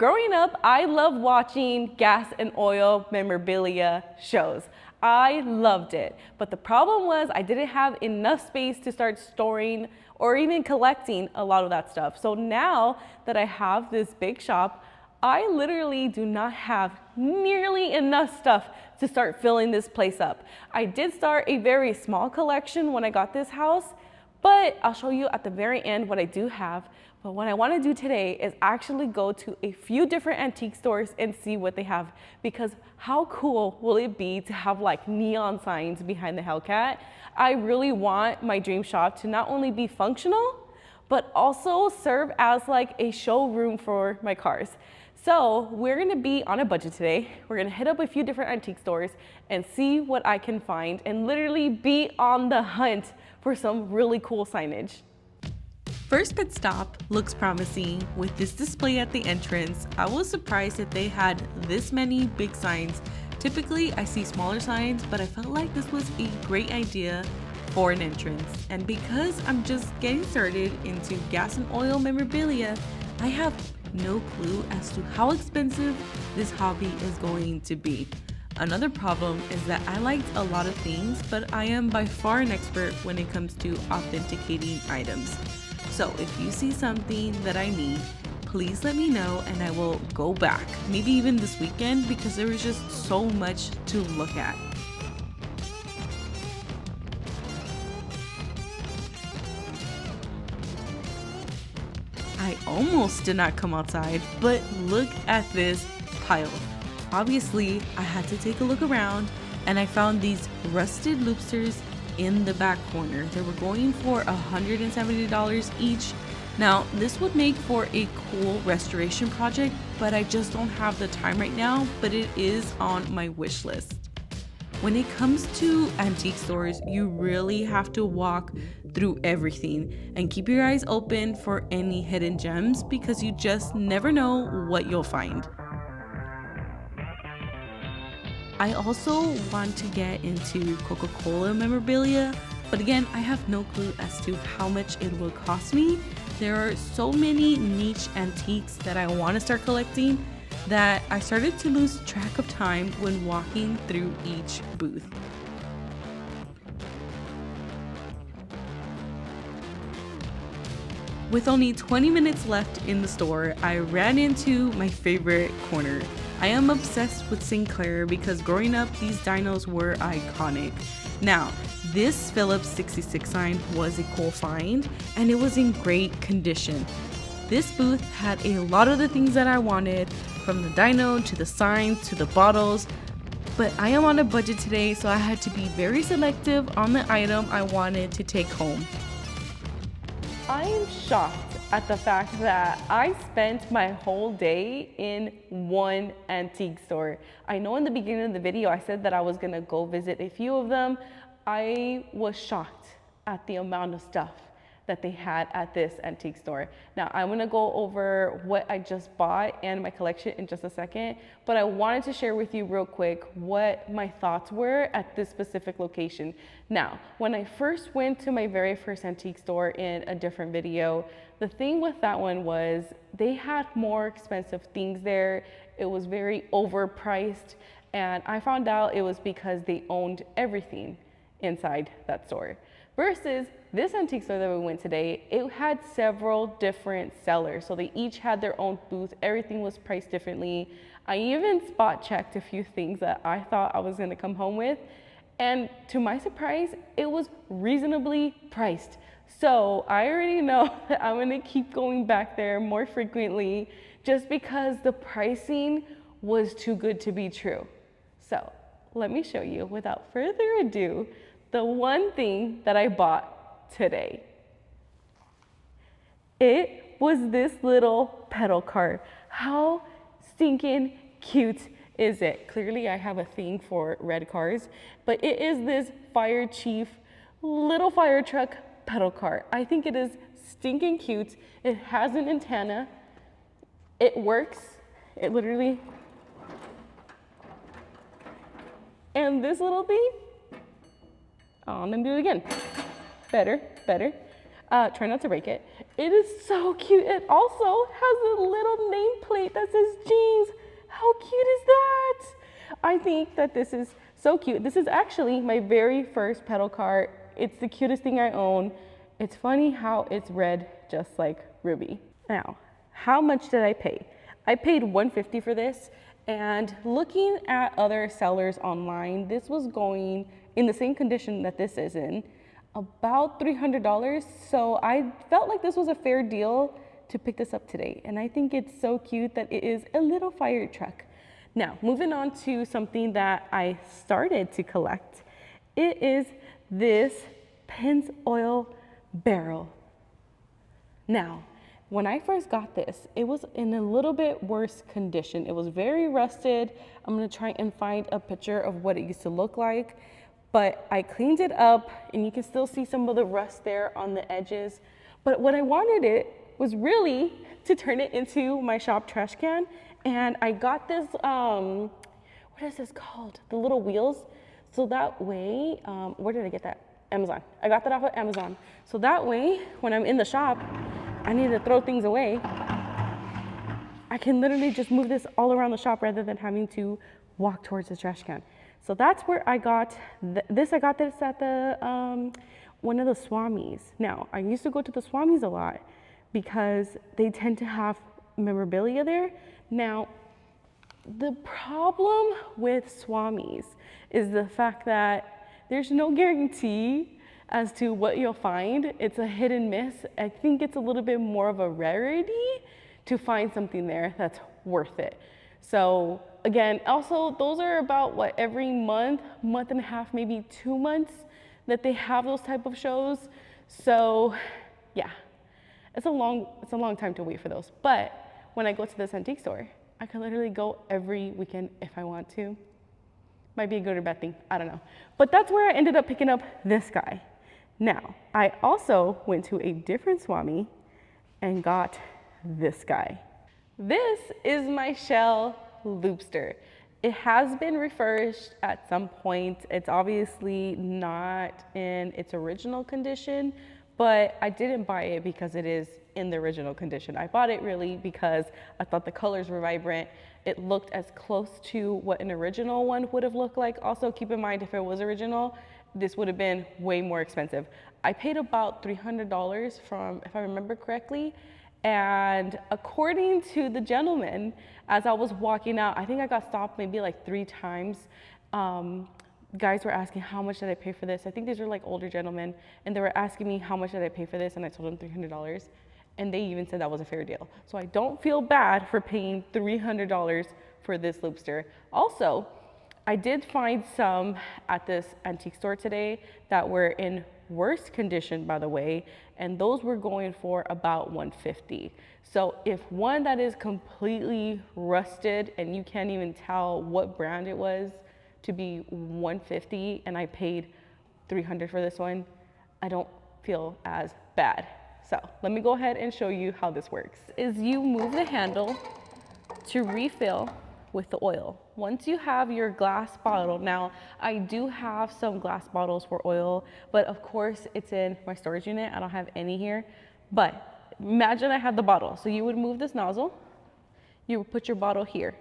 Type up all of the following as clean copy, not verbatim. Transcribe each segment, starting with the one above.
Growing up, I loved watching gas and oil memorabilia shows. I loved it. But the problem was I didn't have enough space to start storing or even collecting a lot of that stuff. So now that I have this big shop, I literally do not have nearly enough stuff to start filling this place up. I did start a very small collection when I got this house, but I'll show you at the very end what I do have. But what I want to do today is actually go to a few different antique stores and see what they have, because how cool will it be to have like neon signs behind the Hellcat? I really want my dream shop to not only be functional, but also serve as like a showroom for my cars. So we're gonna be on a budget today. We're gonna hit up a few different antique stores and see what I can find and literally be on the hunt for some really cool signage. First pit stop looks promising with this display at the entrance. I was surprised that they had this many big signs. Typically I see smaller signs, but I felt like this was a great idea for an entrance. And because I'm just getting started into gas and oil memorabilia, I have no clue as to how expensive this hobby is going to be. Another problem is that I liked a lot of things, but I am by far an expert when it comes to authenticating items. So if you see something that I need, please let me know and I will go back, maybe even this weekend, because there is just so much to look at. I almost did not come outside, but look at this pile. Obviously, I had to take a look around and I found these rusted loopsters in the back corner. They were going for $170 each. Now, this would make for a cool restoration project, but I just don't have the time right now, but it is on my wish list. When it comes to antique stores, you really have to walk through everything and keep your eyes open for any hidden gems, because you just never know what you'll find. I also want to get into Coca-Cola memorabilia, but again, I have no clue as to how much it will cost me. There are so many niche antiques that I want to start collecting that I started to lose track of time when walking through each booth. With only 20 minutes left in the store, I ran into my favorite corner. I am obsessed with Sinclair because growing up, these dinos were iconic. Now, this Phillips 66 sign was a cool find and it was in great condition. This booth had a lot of the things that I wanted, from the dyno to the signs to the bottles, but I am on a budget today, so I had to be very selective on the item I wanted to take home. I am shocked at the fact that I spent my whole day in one antique store. I know in the beginning of the video I said that I was gonna go visit a few of them. I was shocked at the amount of stuff that they had at this antique store. Now I'm gonna go over what I just bought and my collection in just a second, but I wanted to share with you real quick what my thoughts were at this specific location. Now, when I first went to my very first antique store in a different video, the thing with that one was they had more expensive things there. It was very overpriced, and I found out it was because they owned everything inside that store. Versus this antique store that we went today, it had several different sellers. So they each had their own booth. Everything was priced differently. I even spot checked a few things that I thought I was gonna come home with. And to my surprise, it was reasonably priced. So I already know that I'm gonna keep going back there more frequently just because the pricing was too good to be true. So let me show you, without further ado, the one thing that I bought today. It was this little pedal cart. How stinking cute is it? Clearly I have a thing for red cars, but it is this fire chief little fire truck pedal cart. I think it is stinking cute. It has an antenna. It works. It literally, and this little thing, oh, let me do it again. Better. Try not to break it. It is so cute. It also has a little nameplate that says jeans. How cute is that? I think that this is so cute. This is actually my very first pedal cart. It's the cutest thing I own. It's funny how it's red just like Ruby. Now, how much did I pay? I paid $150 for this, and looking at other sellers online, this was going in the same condition that this is in, about $300. So I felt like this was a fair deal to pick this up today. And I think it's so cute that it is a little fire truck. Now, moving on to something that I started to collect. It is this Pennzoil barrel. Now, when I first got this, it was in a little bit worse condition. It was very rusted. I'm gonna try and find a picture of what it used to look like, but I cleaned it up and you can still see some of the rust there on the edges. But what I wanted it was really to turn it into my shop trash can. And I got this, what is this called? The little wheels. So that way, where did I get that? Amazon. I got that off of Amazon. So that way, when I'm in the shop, I need to throw things away, I can literally just move this all around the shop rather than having to walk towards the trash can. So that's where I got this. I got this at the one of the Swamis. Now, I used to go to the Swamis a lot because they tend to have memorabilia there. Now, the problem with Swamis is the fact that there's no guarantee as to what you'll find. It's a hit and miss. I think it's a little bit more of a rarity to find something there that's worth it. So again, also those are about what, every month and a half, maybe 2 months that they have those type of shows. So yeah, it's a long time to wait for those. But when I go to this antique store, I can literally go every weekend if I want to. Might be a good or bad thing, I don't know. But that's where I ended up picking up this guy. Now, I also went to a different Swami and got this guy. This is my Shell Loopster. It has been refurbished at some point. It's obviously not in its original condition, but I didn't buy it because it is in the original condition. I bought it really because I thought the colors were vibrant. It looked as close to what an original one would have looked like. Also, keep in mind, if it was original, this would have been way more expensive. I paid about $300 from, if I remember correctly, and according to the gentleman, as I was walking out, I think I got stopped maybe like 3 times. Guys were asking, how much did I pay for this? I think these were like older gentlemen, and they were asking me, how much did I pay for this? And I told them $300, and they even said that was a fair deal. So I don't feel bad for paying $300 for this Loopster. Also, I did find some at this antique store today that were in worse condition, by the way, and those were going for about $150. So if one that is completely rusted and you can't even tell what brand it was to be $150 and I paid $300 for this one, I don't feel as bad. So let me go ahead and show you how this works. Is you move the handle to refill with the oil. Once you have your glass bottle, now I do have some glass bottles for oil, but of course it's in my storage unit. I don't have any here, but imagine I had the bottle. So you would move this nozzle, you would put your bottle here,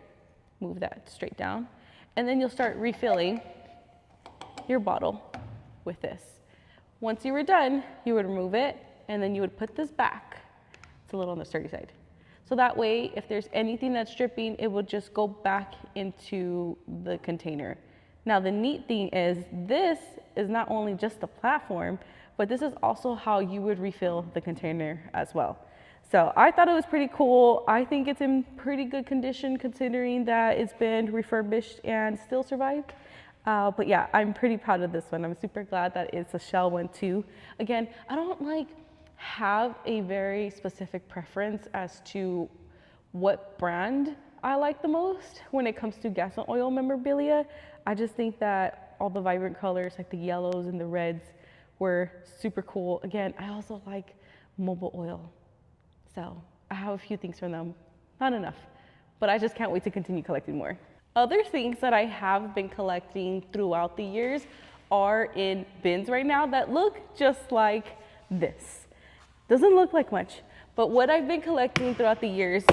move that straight down, and then you'll start refilling your bottle with this. Once you were done, you would remove it, and then you would put this back. It's a little on the sturdy side. So that way, if there's anything that's dripping, it will just go back into the container. Now, the neat thing is this is not only just the platform, but this is also how you would refill the container as well. So I thought it was pretty cool. I think it's in pretty good condition considering that it's been refurbished and still survived. But yeah, I'm pretty proud of this one. I'm super glad that it's a Shell one too. Again, I don't have a very specific preference as to what brand I like the most when it comes to gas and oil memorabilia. I just think that all the vibrant colors, like the yellows and the reds, were super cool. Again, I also like Mobil Oil. So I have a few things from them, not enough, but I just can't wait to continue collecting more. Other things that I have been collecting throughout the years are in bins right now that look just like this. Doesn't look like much, but what I've been collecting throughout the years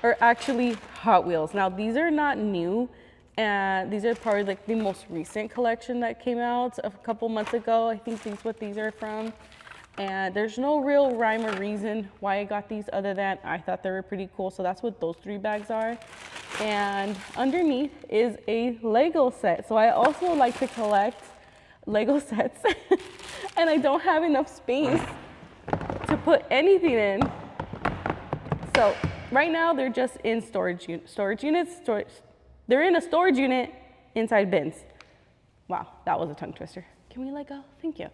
are actually Hot Wheels. Now these are not new, and these are probably like the most recent collection that came out a couple months ago. I think these what these are from. And there's no real rhyme or reason why I got these other than I thought they were pretty cool. So that's what those 3 bags are. And underneath is a Lego set. So I also like to collect Lego sets and I don't have enough space to put anything in. So right now they're just in storage units. They're in a storage unit inside bins. Wow, that was a tongue twister. Can we let go? Thank you.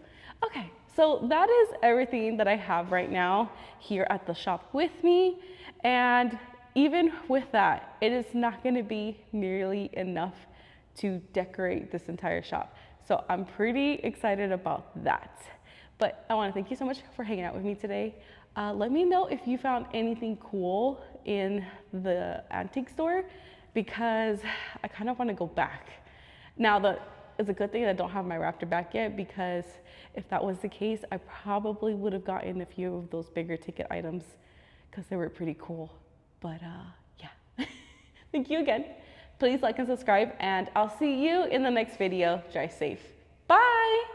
Okay, so that is everything that I have right now here at the shop with me. And even with that, it is not gonna be nearly enough to decorate this entire shop. So I'm pretty excited about that. But I wanna thank you so much for hanging out with me today. Let me know if you found anything cool in the antique store, because I kind of wanna go back. Now, it's a good thing that I don't have my Raptor back yet, because if that was the case, I probably would have gotten a few of those bigger ticket items because they were pretty cool. But yeah, thank you again. Please like and subscribe, and I'll see you in the next video. Drive safe. Bye.